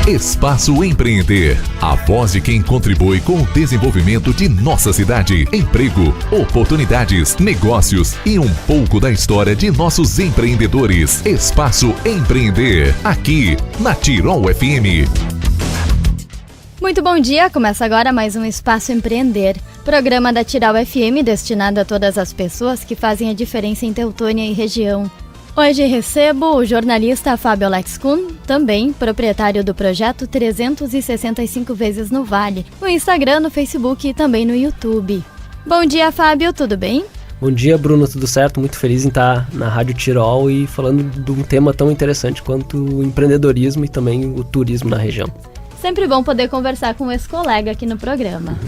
Espaço Empreender, a voz de quem contribui com o desenvolvimento de nossa cidade, emprego, oportunidades, negócios e um pouco da história de nossos empreendedores. Espaço Empreender, aqui na Tirol FM. Muito bom dia, começa agora mais um Espaço Empreender, programa da Tirol FM destinado a todas as pessoas que fazem a diferença em Teutônia e região. Hoje recebo o jornalista Fábio Alex Kuhn, também proprietário do projeto 365 vezes no Vale, no Instagram, no Facebook e também no YouTube. Bom dia, Fábio, tudo bem? Bom dia, Bruno, tudo certo? Muito feliz em estar na Rádio Tirol e falando de um tema tão interessante quanto o empreendedorismo e também o turismo na região. Sempre bom poder conversar com esse colega aqui no programa.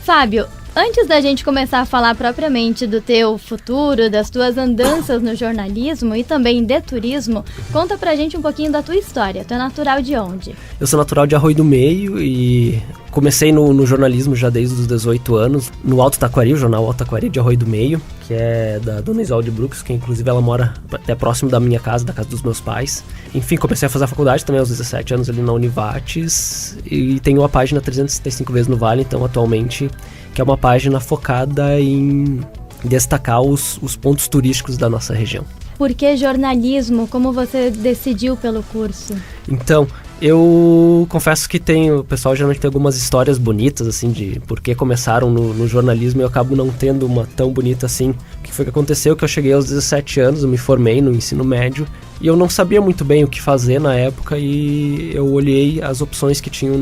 Fábio, antes da gente começar a falar propriamente do teu futuro, das tuas andanças no jornalismo e também de turismo, conta pra gente um pouquinho da tua história. Tu é natural de onde? Eu sou natural de Arroio do Meio e comecei no jornalismo já desde os 18 anos, no Alto Taquari, o jornal Alto Taquari de Arroio do Meio, que é da dona Isolde Brooks, que inclusive ela mora até próximo da minha casa, da casa dos meus pais. Enfim, comecei a fazer a faculdade também aos 17 anos ali na Univates e tenho a página 365 vezes no Vale, então atualmente, que é uma página focada em destacar os pontos turísticos da nossa região. Por que jornalismo? Como você decidiu pelo curso? Então, eu confesso que o pessoal geralmente tem algumas histórias bonitas, assim, de por que começaram no jornalismo e eu acabo não tendo uma tão bonita assim. O que foi que aconteceu? Que eu cheguei aos 17 anos, eu me formei no ensino médio e eu não sabia muito bem o que fazer na época e eu olhei as opções que tinham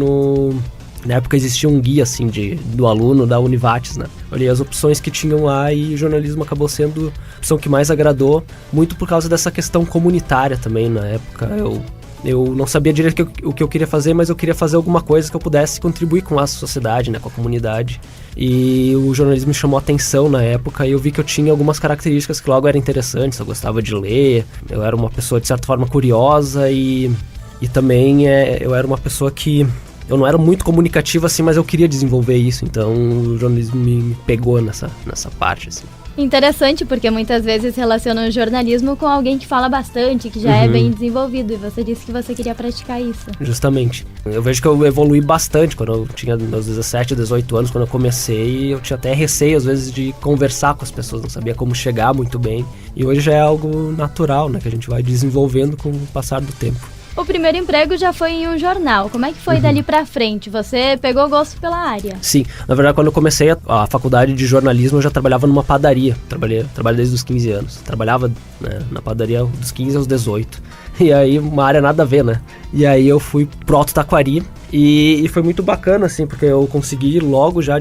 Na época existia um guia, assim, do aluno da Univates, né? Olhei as opções que tinham lá e o jornalismo acabou sendo a opção que mais agradou, muito por causa dessa questão comunitária também na época. Eu não sabia direito o que eu queria fazer, mas eu queria fazer alguma coisa que eu pudesse contribuir com a sociedade, né, com a comunidade. E o jornalismo me chamou a atenção na época e eu vi que eu tinha algumas características que logo eram interessantes. Eu gostava de ler, eu era uma pessoa de certa forma curiosa e também eu era uma pessoa que... Eu não era muito comunicativo assim, mas eu queria desenvolver isso, então o jornalismo me pegou nessa parte, assim. Interessante, porque muitas vezes relacionam o jornalismo com alguém que fala bastante, que já é bem desenvolvido, e você disse que você queria praticar isso. Justamente. Eu vejo que eu evolui bastante quando eu tinha meus 17, 18 anos, quando eu comecei, eu tinha até receio às vezes de conversar com as pessoas, não sabia como chegar muito bem, e hoje já é algo natural, né, que a gente vai desenvolvendo com o passar do tempo. O primeiro emprego já foi em um jornal. Como é que foi dali pra frente? Você pegou gosto pela área? Sim. Na verdade, quando eu comecei a faculdade de jornalismo, eu já trabalhava numa padaria. Trabalhei desde os 15 anos. Trabalhava, né, na padaria dos 15 aos 18. E aí, uma área nada a ver, né? E aí eu fui pro Alto Taquari e foi muito bacana, assim, porque eu consegui logo já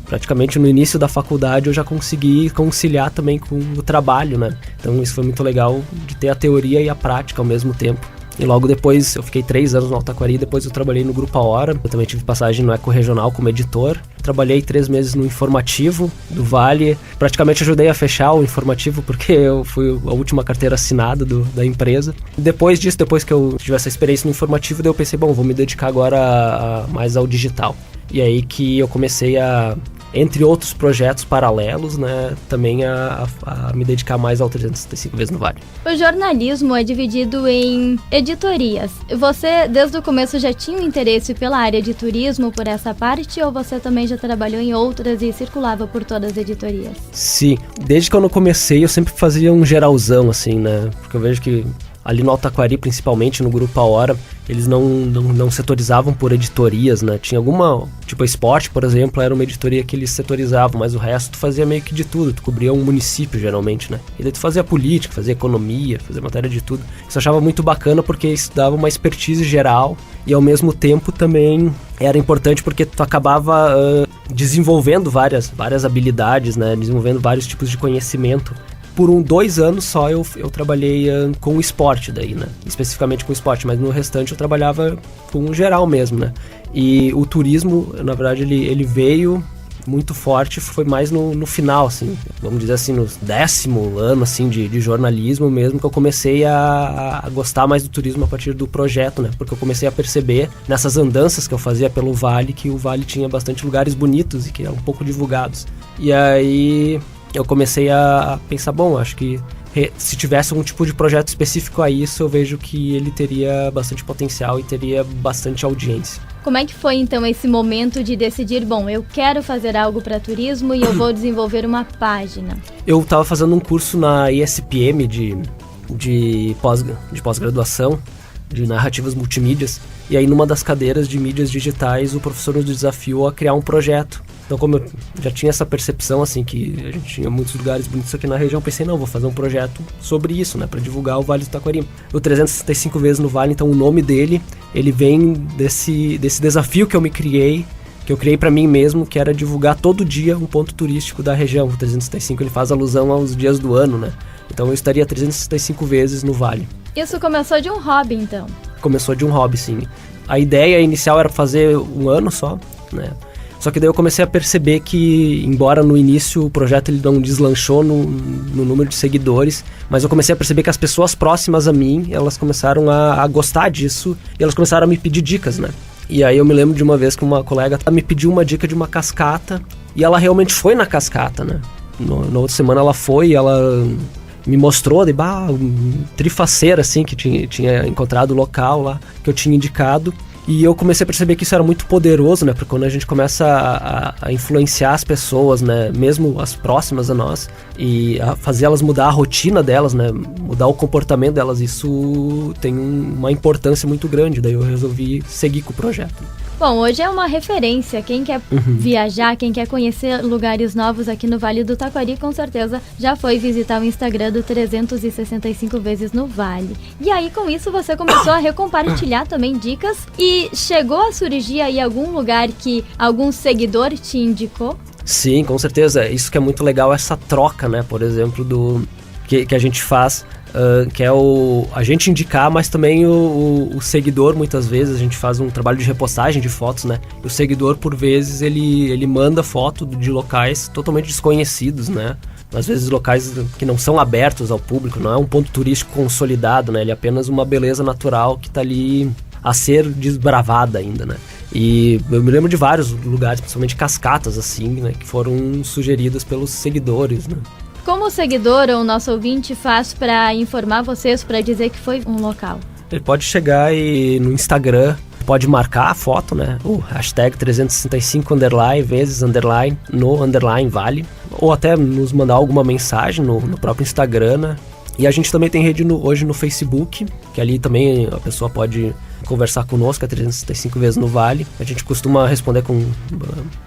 praticamente no início da faculdade, eu já consegui conciliar também com o trabalho, né? Então isso foi muito legal de ter a teoria e a prática ao mesmo tempo. E logo depois, eu fiquei 3 anos no Alto Taquari, depois eu trabalhei no Grupo A Hora, eu também tive passagem no Eco Regional como editor. Trabalhei 3 meses no Informativo do Vale, praticamente ajudei a fechar o Informativo, porque eu fui a última carteira assinada da empresa. Depois disso, depois que eu tive essa experiência no Informativo, daí eu pensei, bom, vou me dedicar agora mais ao digital. E aí que eu comecei entre outros projetos paralelos, né, também a me dedicar mais ao 365 vezes no Vale. O jornalismo é dividido em editorias. Você, desde o começo, já tinha um interesse pela área de turismo, por essa parte, ou você também já trabalhou em outras e circulava por todas as editorias? Sim, desde quando eu comecei, eu sempre fazia um geralzão, assim, né, porque eu vejo que ali no Alto Taquari, principalmente no Grupo A Hora, eles não setorizavam por editorias, né? Tinha alguma, tipo a Esporte, por exemplo, era uma editoria que eles setorizavam, mas o resto tu fazia meio que de tudo, tu cobria um município geralmente, né? E daí tu fazia política, fazia economia, fazia matéria de tudo. Isso eu achava muito bacana porque isso dava uma expertise geral e ao mesmo tempo também era importante porque tu acabava desenvolvendo várias habilidades, né? Desenvolvendo vários tipos de conhecimento. Por 2 anos só eu trabalhei com o esporte daí, né? Especificamente com o esporte, mas no restante eu trabalhava com o geral mesmo, né? E o turismo, na verdade, ele veio muito forte, foi mais no final, assim, vamos dizer assim, no 10º ano, assim, de jornalismo mesmo, que eu comecei a gostar mais do turismo a partir do projeto, né? Porque eu comecei a perceber, nessas andanças que eu fazia pelo Vale, que o Vale tinha bastante lugares bonitos e que eram um pouco divulgados. E aí eu comecei a pensar, bom, acho que se tivesse algum tipo de projeto específico a isso, eu vejo que ele teria bastante potencial e teria bastante audiência. Como é que foi então esse momento de decidir, bom, eu quero fazer algo para turismo e eu vou desenvolver uma página? Eu estava fazendo um curso na ESPM de pós-graduação, de narrativas multimídias, e aí numa das cadeiras de mídias digitais o professor nos desafiou a criar um projeto. Então, como eu já tinha essa percepção, assim, que a gente tinha muitos lugares bonitos aqui na região, pensei, não, vou fazer um projeto sobre isso, né, para divulgar o Vale do Taquari. O 365 vezes no Vale, então o nome dele, ele vem desse desafio que eu criei para mim mesmo, que era divulgar todo dia um ponto turístico da região. O 365, ele faz alusão aos dias do ano, né, então eu estaria 365 vezes no Vale. Isso começou de um hobby, então? Começou de um hobby, sim. A ideia inicial era fazer um ano só, né? Só que daí eu comecei a perceber que, embora no início o projeto ele não deslanchou no número de seguidores, mas eu comecei a perceber que as pessoas próximas a mim, elas começaram a gostar disso e elas começaram a me pedir dicas, né? E aí eu me lembro de uma vez que uma colega me pediu uma dica de uma cascata e ela realmente foi na cascata, né? Na outra semana ela foi e ela me mostrou de trifaceira, assim, que tinha encontrado o local lá, que eu tinha indicado. E eu comecei a perceber que isso era muito poderoso, né? Porque quando a gente começa a influenciar as pessoas, né? Mesmo as próximas a nós, e a fazer elas mudar a rotina delas, né? Mudar o comportamento delas, isso tem uma importância muito grande. Daí eu resolvi seguir com o projeto. Bom, hoje é uma referência. Quem quer viajar, quem quer conhecer lugares novos aqui no Vale do Taquari, com certeza já foi visitar o Instagram do 365 vezes no Vale. E aí, com isso, você começou a recompartilhar também dicas e chegou a surgir aí algum lugar que algum seguidor te indicou? Sim, com certeza. Isso que é muito legal, essa troca, né? Por exemplo, que a gente faz... que é a gente indicar, mas também o seguidor, muitas vezes, a gente faz um trabalho de repostagem de fotos, né? E o seguidor, por vezes, ele manda foto de locais totalmente desconhecidos, né? Às vezes locais que não são abertos ao público, não é um ponto turístico consolidado, né? Ele é apenas uma beleza natural que está ali a ser desbravada ainda, né? E eu me lembro de vários lugares, principalmente cascatas, assim, né? Que foram sugeridas pelos seguidores, né? Como o seguidor ou o nosso ouvinte faz para informar vocês, para dizer que foi um local? Ele pode chegar e no Instagram, pode marcar a foto, né? O hashtag 365 vezes no _vale. Ou até nos mandar alguma mensagem no próprio Instagram, né? E a gente também tem rede hoje no Facebook, que ali também a pessoa pode conversar conosco, é 365 vezes no Vale. A gente costuma responder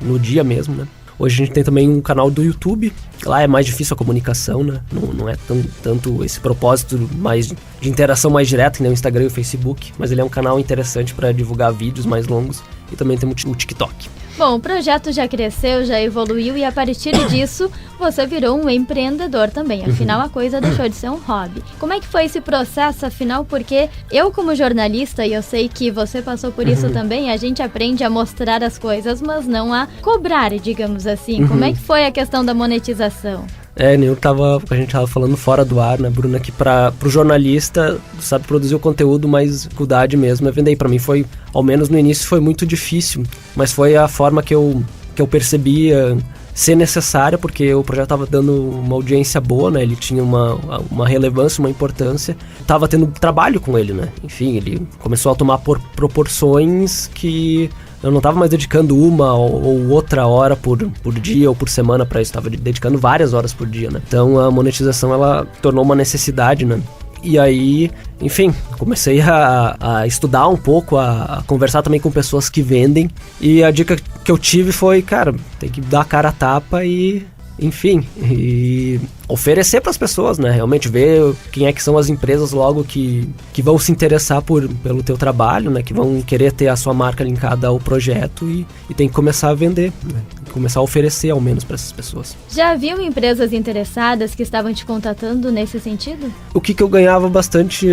no dia mesmo, né? Hoje a gente tem também um canal do YouTube. Lá é mais difícil a comunicação, né? Não é tanto esse propósito mais de interação mais direta que nem o Instagram e o Facebook, mas ele é um canal interessante para divulgar vídeos mais longos. E também temos o TikTok. Bom, o projeto já cresceu, já evoluiu e a partir disso você virou um empreendedor também. Afinal, a coisa deixou de ser um hobby. Como é que foi esse processo, afinal? Porque eu, como jornalista, e eu sei que você passou por isso também, a gente aprende a mostrar as coisas, mas não a cobrar, digamos assim. Como é que foi a questão da monetização? A gente tava falando fora do ar, né, Bruna, que pro jornalista, sabe, produzir o conteúdo, mas dificuldade mesmo é vender. Pra mim foi, ao menos no início, foi muito difícil, mas foi a forma que eu percebia ser necessária, porque o projeto estava dando uma audiência boa, né? Ele tinha uma relevância, uma importância. Tava tendo trabalho com ele, né? Enfim, ele começou a tomar proporções que eu não estava mais dedicando uma ou outra hora por dia ou por semana para isso. Estava dedicando várias horas por dia, né? Então a monetização, ela tornou uma necessidade, né? E aí, enfim, comecei a estudar um pouco, a conversar também com pessoas que vendem. E a dica que eu tive foi, cara, tem que dar a cara a tapa e, enfim, e oferecer para as pessoas, né? Realmente ver quem é que são as empresas logo que vão se interessar pelo teu trabalho, né? Que vão querer ter a sua marca linkada ao projeto e tem que começar a vender, né? Começar a oferecer ao menos para essas pessoas. Já haviam empresas interessadas que estavam te contatando nesse sentido? O que eu ganhava bastante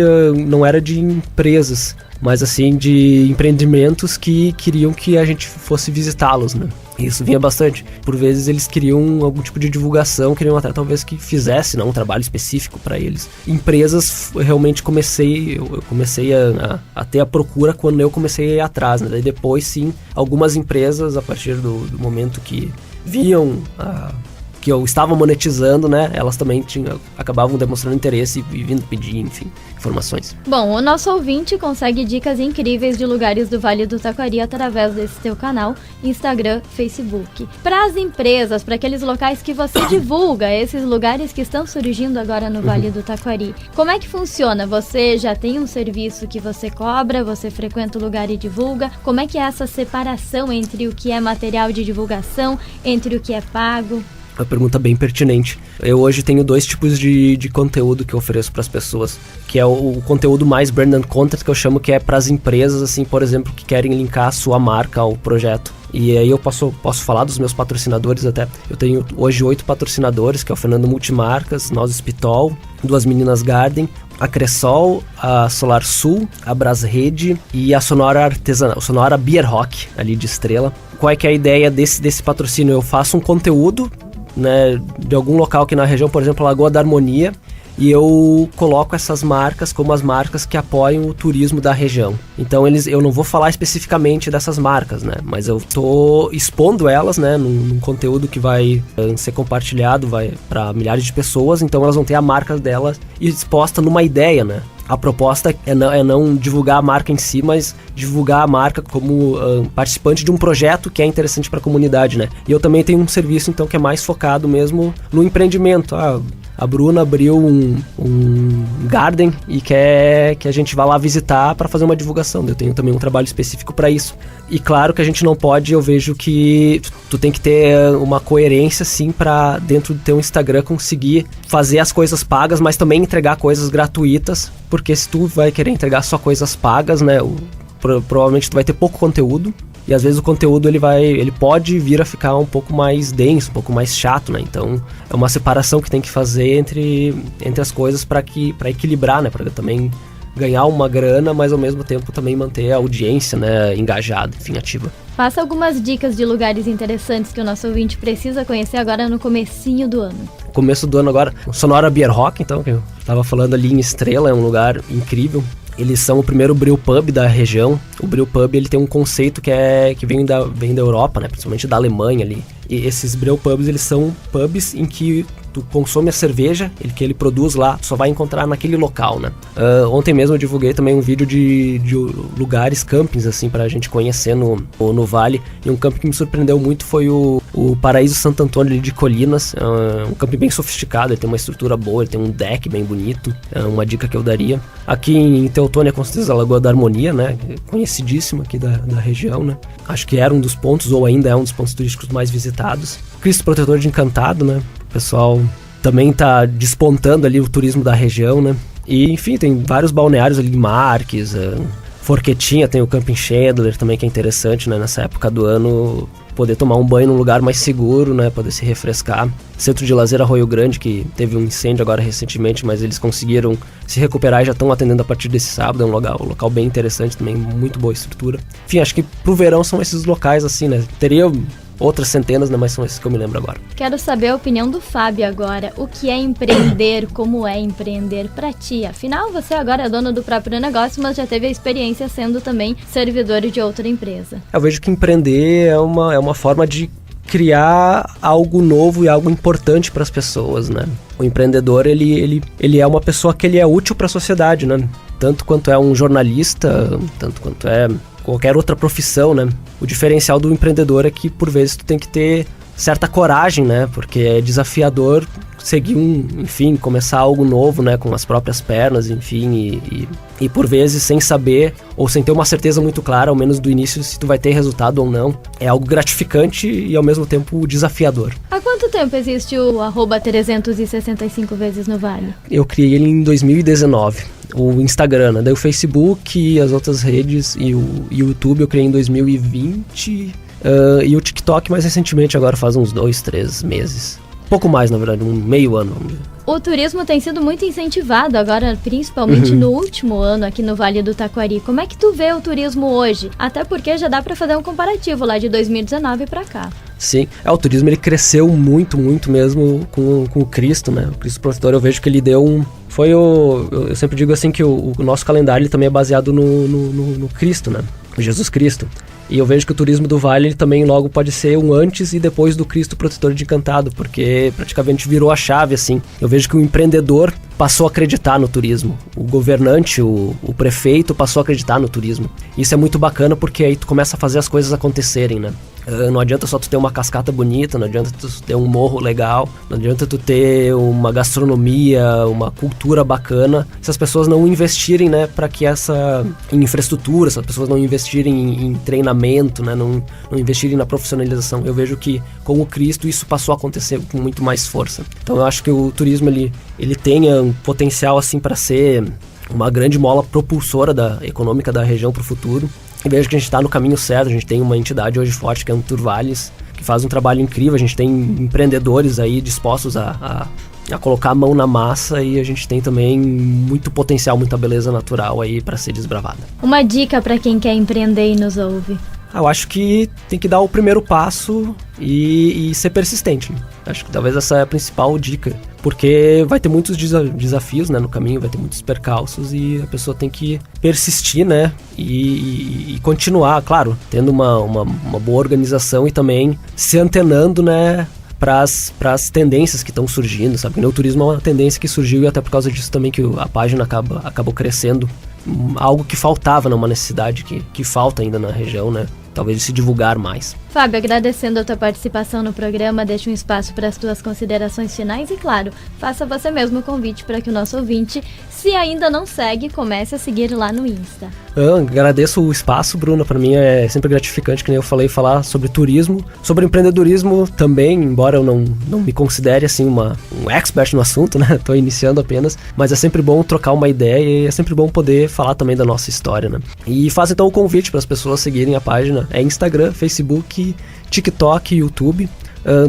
não era de empresas, mas assim de empreendimentos que queriam que a gente fosse visitá-los, né? Isso vinha bastante. Por vezes eles queriam algum tipo de divulgação, queriam até talvez que fizesse, né, um trabalho específico para eles. Empresas, realmente eu comecei a ter a procura quando eu comecei a ir atrás, né? Daí depois sim, algumas empresas, a partir do momento que viam que eu estava monetizando, né, elas também acabavam demonstrando interesse e vindo pedir, enfim, informações. Bom, o nosso ouvinte consegue dicas incríveis de lugares do Vale do Taquari através desse teu canal, Instagram, Facebook. Para as empresas, para aqueles locais que você divulga, esses lugares que estão surgindo agora no Vale do Taquari, como é que funciona? Você já tem um serviço que você cobra, você frequenta o lugar e divulga? Como é que é essa separação entre o que é material de divulgação, entre o que é pago? Uma pergunta bem pertinente. Eu hoje tenho 2 tipos de conteúdo que eu ofereço para as pessoas, que é o conteúdo mais branded content, que eu chamo, que é para as empresas, assim, por exemplo, que querem linkar a sua marca ao projeto. E aí eu posso falar dos meus patrocinadores até. Eu tenho hoje 8 patrocinadores, que é o Fernando Multimarcas, Nós Pitol, 2 Meninas Garden, a Cressol, a Solar Sul, a Brasrede e a Sonora Artesanal, Sonora Beer Rock, ali de Estrela. Qual é que é a ideia desse patrocínio? Eu faço um conteúdo, né, de algum local aqui na região, por exemplo, Lagoa da Harmonia, e eu coloco essas marcas como as marcas que apoiam o turismo da região. Então eu não vou falar especificamente dessas marcas, né, mas eu tô expondo elas, né, num conteúdo que vai ser compartilhado, vai para milhares de pessoas, então elas vão ter a marca delas exposta numa ideia, né. A proposta é não divulgar a marca em si, mas divulgar a marca como participante de um projeto que é interessante para a comunidade, né? E eu também tenho um serviço, então, que é mais focado mesmo no empreendimento. A Bruna abriu um garden e quer que a gente vá lá visitar para fazer uma divulgação. Eu tenho também um trabalho específico para isso. E claro que a gente não pode, eu vejo que tu tem que ter uma coerência, sim, para dentro do teu Instagram conseguir fazer as coisas pagas, mas também entregar coisas gratuitas, porque se tu vai querer entregar só coisas pagas, né, provavelmente tu vai ter pouco conteúdo. E às vezes o conteúdo ele pode vir a ficar um pouco mais denso, um pouco mais chato, né? Então é uma separação que tem que fazer entre as coisas para equilibrar, né? Para também ganhar uma grana, mas ao mesmo tempo também manter a audiência, né, engajada, enfim, ativa. Passa algumas dicas de lugares interessantes que o nosso ouvinte precisa conhecer agora no comecinho do ano. Começo do ano agora, Sonora Beer Rock, então, que eu estava falando ali em Estrela, é um lugar incrível. Eles são o primeiro brew pub da região. O brew pub, ele tem um conceito que vem da Europa, né? Principalmente da Alemanha ali. E esses brew pubs, eles são pubs em que tu consome a cerveja que ele produz lá, tu só vai encontrar naquele local, né? Ontem mesmo eu divulguei também um vídeo de lugares, campings, assim, pra gente conhecer no Vale. E um camping que me surpreendeu muito foi o Paraíso Santo Antônio ali de Colinas. Um camping bem sofisticado, ele tem uma estrutura boa, ele tem um deck bem bonito. É uma dica que eu daria. Aqui em Teutônia, com certeza, a Lagoa da Harmonia, né? Conhecidíssima aqui da região, né? Acho que era um dos pontos, ou ainda é um dos pontos turísticos mais visitados. Cristo Protetor de Encantado, né? O pessoal também tá despontando ali o turismo da região, né? E, enfim, tem vários balneários ali, Marques, Forquetinha, tem o Camping Chandler também, que é interessante, né? Nessa época do ano, poder tomar um banho num lugar mais seguro, né? Poder se refrescar. Centro de Lazer Arroio Grande, que teve um incêndio agora recentemente, mas eles conseguiram se recuperar e já estão atendendo a partir desse sábado. É um local bem interessante também, muito boa estrutura. Enfim, acho que pro verão são esses locais, assim, né? Teria outras centenas, né? Mas são esses que eu me lembro agora. Quero saber a opinião do Fábio agora. O que é empreender? Como é empreender pra ti? Afinal, você agora é dono do próprio negócio, mas já teve a experiência sendo também servidor de outra empresa. Eu vejo que empreender é uma forma de criar algo novo e algo importante para as pessoas, né? O empreendedor, ele é uma pessoa que ele é útil para a sociedade, né? Tanto quanto é um jornalista, tanto quanto é qualquer outra profissão, né? O diferencial do empreendedor é que, por vezes, tu tem que ter certa coragem, né? Porque é desafiador seguir começar algo novo, né? Com as próprias pernas, enfim, e por vezes sem saber ou sem ter uma certeza muito clara, ao menos do início, se tu vai ter resultado ou não. É algo gratificante e ao mesmo tempo desafiador. Há quanto tempo existe o @365 vezes no Vale? Eu criei ele em 2019. O Instagram, né? Daí o Facebook e as outras redes e o YouTube eu criei em 2020 e o TikTok mais recentemente, agora faz uns 2-3 meses. Pouco mais, na verdade, um meio ano, vamos dizer. O turismo tem sido muito incentivado agora, principalmente no último ano aqui no Vale do Taquari. Como é que tu vê o turismo hoje? Até porque já dá pra fazer um comparativo lá de 2019 pra cá. Sim, o turismo ele cresceu muito, muito mesmo com o Cristo, né? O Cristo Protetor, eu vejo que ele deu eu sempre digo assim que o nosso calendário ele também é baseado no Cristo, né? Jesus Cristo. E eu vejo que o turismo do Vale ele também logo pode ser um antes e depois do Cristo Protetor de Encantado, porque praticamente virou a chave, assim. Eu vejo que o empreendedor passou a acreditar no turismo. O governante, o prefeito passou a acreditar no turismo. Isso é muito bacana porque aí tu começa a fazer as coisas acontecerem, né? Não adianta só tu ter uma cascata bonita, não adianta tu ter um morro legal, não adianta tu ter uma gastronomia, uma cultura bacana, se as pessoas não investirem, né, para que em infraestrutura, se as pessoas não investirem em treinamento, né, não investirem na profissionalização. Eu vejo que com o Cristo isso passou a acontecer com muito mais força. Então eu acho que o turismo ele tem um potencial assim para ser uma grande mola propulsora econômica da região para o futuro. E vejo que a gente está no caminho certo. A gente tem uma entidade hoje forte que é o Turvales, que faz um trabalho incrível. A gente tem empreendedores aí dispostos a colocar a mão na massa, e a gente tem também muito potencial, muita beleza natural aí para ser desbravada. Uma dica para quem quer empreender e nos ouve. Eu acho que tem que dar o primeiro passo e ser persistente, né? Acho que talvez essa é a principal dica, porque vai ter muitos desafios, né, no caminho, vai ter muitos percalços, e a pessoa tem que persistir, né, e continuar, claro, tendo uma boa organização e também se antenando, né, para as tendências que estão surgindo, sabe? O turismo é uma tendência que surgiu, e até por causa disso também que a página acabou crescendo. Algo que faltava, né? Uma necessidade que falta ainda na região, né? Talvez se divulgar mais. Fábio, agradecendo a tua participação no programa, deixa um espaço para as tuas considerações finais e, claro, faça você mesmo o convite para que o nosso ouvinte, se ainda não segue, comece a seguir lá no Insta. Eu agradeço o espaço, Bruna. Para mim é sempre gratificante, que nem eu falei, falar sobre turismo, sobre empreendedorismo também, embora eu não me considere assim um expert no assunto, né? Tô iniciando apenas, mas é sempre bom trocar uma ideia, e é sempre bom poder falar também da nossa história, né? E faço então o convite para as pessoas seguirem a página. É Instagram, Facebook, TikTok, YouTube.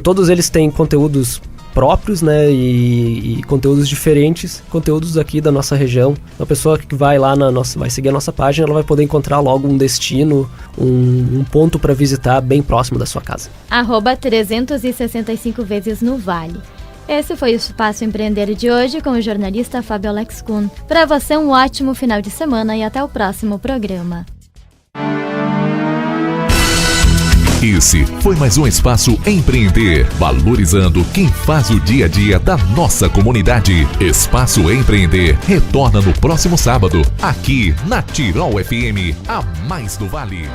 Todos eles têm conteúdos próprios, né, e conteúdos diferentes, conteúdos aqui da nossa região. A pessoa que vai lá vai seguir a nossa página, ela vai poder encontrar logo um destino, um ponto para visitar bem próximo da sua casa. @365 vezes no Vale. Esse foi o Espaço Empreender de hoje com o jornalista Fábio Alex Kuhn. Para você, um ótimo final de semana e até o próximo programa. Esse foi mais um Espaço Empreender, valorizando quem faz o dia a dia da nossa comunidade. Espaço Empreender retorna no próximo sábado, aqui na Tirol FM, a mais do Vale.